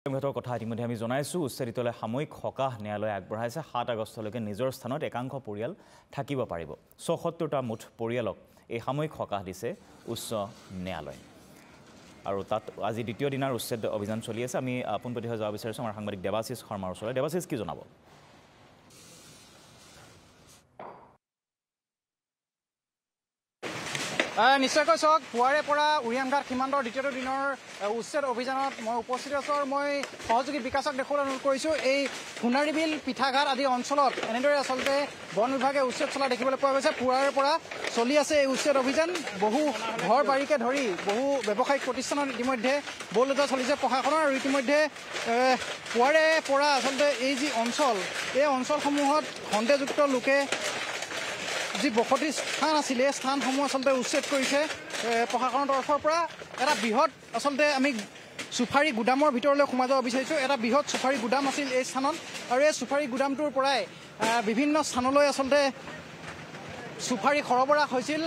কথা ইতিমধ্যে আমি জনাইছো উচ্চতলে সাময়িক সকাহ ন্যায়ালয়ে আগবঢ়াইছে 7 আগষ্টলৈকে নিজৰ স্থানত একাংশ পৰিয়াল থাকিব পাৰিব ৭৪টা মুঠ পৰিয়ালক এই সাময়িক সকাহ দিছে উচ্চ ন্যায়ালয় আৰু তাত আজি দ্বিতীয় দিনৰ উচ্ছেদ অভিযান চলি আছে আমি পোনপতি হৈ যোৱা বিচাৰিছো আমাৰ সাংবাদিক দেৱাশিষ শৰ্মাৰ ওচৰলৈ দেৱাশিষ কি জনাব নিশ্চয়কৈ চক পুৱাৰে পৰা উৰিয়ামঘাট সীমান্তৰ দ্বিতীয় দিনৰ উচ্ছেদ অভিযানত মই উপস্থিত আছো আৰু মই সহযোগী বিকাশক দেখুৱাবলৈ অনুৰোধ কৰিছোঁ এই সোণাৰীবিল পিঠাঘাট আদি অঞ্চলত এনেদৰে আচলতে বন বিভাগে উচ্ছেদ চলা দেখিবলৈ পোৱা গৈছে পুৱাৰে পৰা চলি আছে এই উচ্ছেদ অভিযান বহু ঘৰ বাৰীকে ধৰি বহু ব্যৱসায়িক প্ৰতিষ্ঠানত ইতিমধ্যে বলবৎ চলিছে প্ৰশাসনৰ আৰু ইতিমধ্যে পুৱাৰে পৰা আচলতে এই যি অঞ্চল এই অঞ্চলসমূহত সন্দেহযুক্ত লোকে যি বসতি স্থান আছিলে স্থানসমূহ আচলতে উচ্ছেদ কৰিছে প্ৰশাসনৰ তৰফৰ পৰা এটা বৃহৎ আচলতে আমি চুফাৰী গুদামৰ ভিতৰলৈ সোমাই যাব বিচাৰিছোঁ এটা বৃহৎ চুফাৰী গুদাম আছিল এই স্থানত আৰু এই চুফাৰী গুদামটোৰ পৰাই বিভিন্ন স্থানলৈ আচলতে চুফাৰী সৰবৰাহ হৈছিল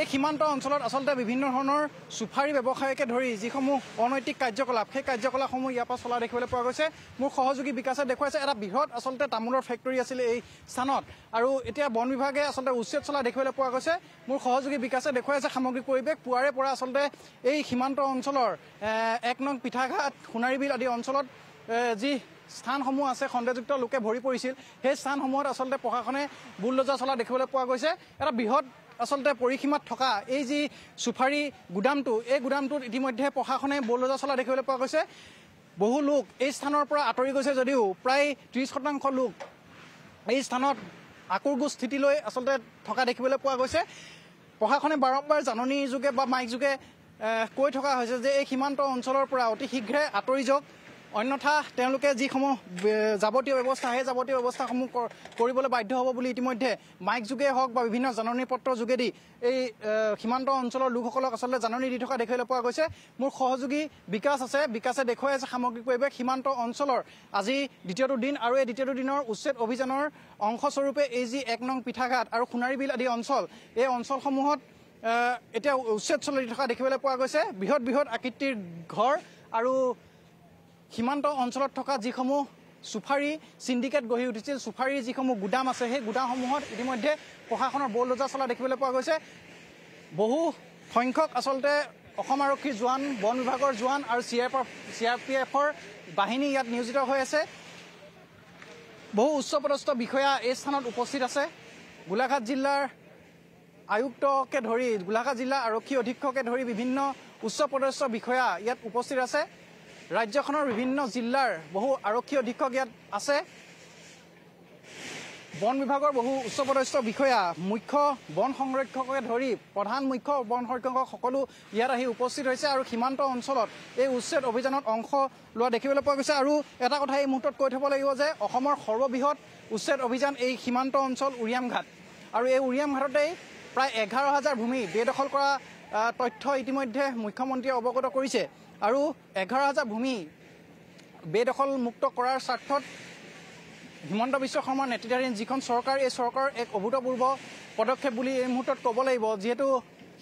এই সীমান্ত অঞ্চলত আচলতে বিভিন্ন ধৰণৰ চুফাৰী ব্যৱসায়কে ধৰি যিসমূহ অনৈতিক কাৰ্যকলাপ সেই কাৰ্যকলাপসমূহ ইয়াৰ পৰা চলা দেখিবলৈ পোৱা গৈছে মোৰ সহযোগী বিকাশে দেখুৱাইছে এটা বৃহৎ আচলতে তামোলৰ ফেক্টৰী আছিল এই স্থানত আৰু এতিয়া বন বিভাগে আচলতে উচ্ছেদ চলা দেখিবলৈ পোৱা গৈছে মোৰ সহযোগী বিকাশে দেখুৱাইছে সামগ্ৰিক পৰিৱেশ পুৱাৰে পৰা আচলতে এই সীমান্ত অঞ্চলৰ 1 নং পিঠাঘাট সোণাৰীবিল আদি অঞ্চলত যি স্থানসমূহ আছে সন্দেহযুক্ত লোকে ভৰি পৰিছিল সেই স্থানসমূহত আচলতে প্ৰশাসনে বুলডোজাৰ চলা দেখিবলৈ পোৱা গৈছে এটা বৃহৎ আচলতে পৰিসীমাত থকা এই যি চুফাৰী গুদামটো এই গুদামটোত ইতিমধ্যে প্ৰশাসনে বুলডোজাৰ চলা দেখিবলৈ পোৱা গৈছে বহু লোক এই স্থানৰ পৰা আঁতৰি গৈছে যদিও প্ৰায় 30% লোক এই স্থানত আকুৰগোজ স্থিতিলৈ আচলতে থকা দেখিবলৈ পোৱা গৈছে প্ৰশাসনে বাৰম্বাৰ জাননী যোগে বা মাইক যোগে কৈ থকা হৈছে যে এই সীমান্ত অঞ্চলৰ পৰা অতি শীঘ্ৰে আঁতৰি যাওক অন্যথা তেওঁলোকে যিসমূহ যাৱতীয় ব্যৱস্থা সেই যাৱতীয় ব্যৱস্থাসমূহ কৰিবলৈ বাধ্য হ'ব বুলি ইতিমধ্যে মাইক যোগে হওক বা বিভিন্ন জাননী পত্ৰ যোগেদি এই সীমান্ত অঞ্চলৰ লোকসকলক আচলতে জাননী দি থকা দেখিবলৈ পোৱা গৈছে মোৰ সহযোগী বিকাশ আছে বিকাশে দেখুৱাই আছে সামগ্ৰিক পৰিৱেশ সীমান্ত অঞ্চলৰ আজি দ্বিতীয়টো দিন আৰু এই দ্বিতীয়টো দিনৰ উচ্ছেদ অভিযানৰ অংশস্বৰূপে এই যি 1 নং পিঠাঘাট আৰু সোণাৰীবিল আদি অঞ্চল এই অঞ্চলসমূহত এতিয়া উচ্ছেদ চলি থকা দেখিবলৈ পোৱা গৈছে বৃহৎ বৃহৎ আকৃতিৰ ঘৰ আৰু সীমান্ত অঞ্চলত থকা যিসমূহ চুফাৰী সিন্ডিকেট গঢ়ি উঠিছিল চুফাৰীৰ যিসমূহ গুদাম আছে সেই গুদামসমূহত ইতিমধ্যে প্ৰশাসনৰ বুলডোজাৰ চলা দেখিবলৈ পোৱা গৈছে বহু সংখ্যক আচলতে অসম আৰক্ষীৰ জোৱান বন বিভাগৰ জোৱান আৰু CRPFৰ বাহিনী ইয়াত নিয়োজিত হৈ আছে বহু উচ্চপদস্থ বিষয়া এই স্থানত উপস্থিত আছে গোলাঘাট জিলাৰ আয়ুক্তকে ধৰি গোলাঘাট জিলা আৰক্ষী অধীক্ষকে ধৰি বিভিন্ন উচ্চপদস্থ বিষয়া ইয়াত উপস্থিত আছে ৰাজ্যখনৰ বিভিন্ন জিলাৰ বহু আৰক্ষী অধীক্ষক ইয়াত আছে বন বিভাগৰ বহু উচ্চপদস্থ বিষয়া মুখ্য বন সংৰক্ষককে ধৰি প্ৰধান মুখ্য বন সংৰক্ষক সকলো ইয়াত আহি উপস্থিত হৈছে আৰু সীমান্ত অঞ্চলত এই উচ্ছেদ অভিযানত অংশ লোৱা দেখিবলৈ পোৱা গৈছে আৰু এটা কথা এই মুহূৰ্তত কৈ থব লাগিব যে অসমৰ সৰ্ববৃহৎ উচ্ছেদ অভিযান এই সীমান্ত অঞ্চল উৰিয়ামঘাট আৰু এই উৰিয়ামঘাটতেই প্ৰায় 11,000 ভূমি বেদখল কৰা তথ্য ইতিমধ্যে মুখ্যমন্ত্ৰীয়ে অৱগত কৰিছে আৰু 11,000 ভূমি বেদখল মুক্ত কৰাৰ স্বাৰ্থত হিমন্ত বিশ্ব শৰ্মাৰ নেতৃত্বাধীন যিখন চৰকাৰ এই চৰকাৰৰ এক অভূতপূৰ্ব পদক্ষেপ বুলি এই মুহূৰ্তত ক'ব লাগিব যিহেতু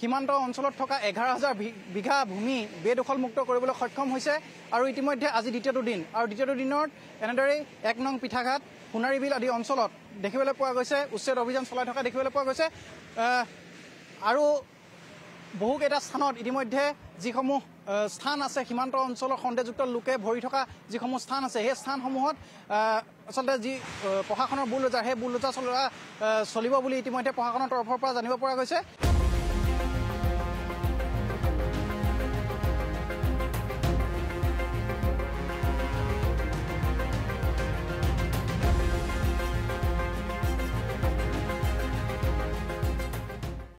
সীমান্ত অঞ্চলত থকা 11,000 বিঘা ভূমি বেদখল মুক্ত কৰিবলৈ সক্ষম হৈছে আৰু ইতিমধ্যে আজি দ্বিতীয়টো দিন আৰু দ্বিতীয়টো দিনত এনেদৰেই 1 নং পিঠাঘাট সোণাৰীবিল আদি অঞ্চলত দেখিবলৈ পোৱা গৈছে উচ্ছেদ অভিযান চলাই থকা দেখিবলৈ পোৱা গৈছে আৰু বহুকেইটা স্থানত ইতিমধ্যে যিসমূহ স্থান আছে সীমান্ত অঞ্চলৰ সন্দেহযুক্ত লোকে ভৰি থকা যিসমূহ স্থান আছে সেই স্থানসমূহত আচলতে যি প্ৰশাসনৰ বুলডোজাৰ সেই বুলডোজাৰ চলিব বুলি ইতিমধ্যে প্ৰশাসনৰ তৰফৰ পৰা জানিব পৰা গৈছে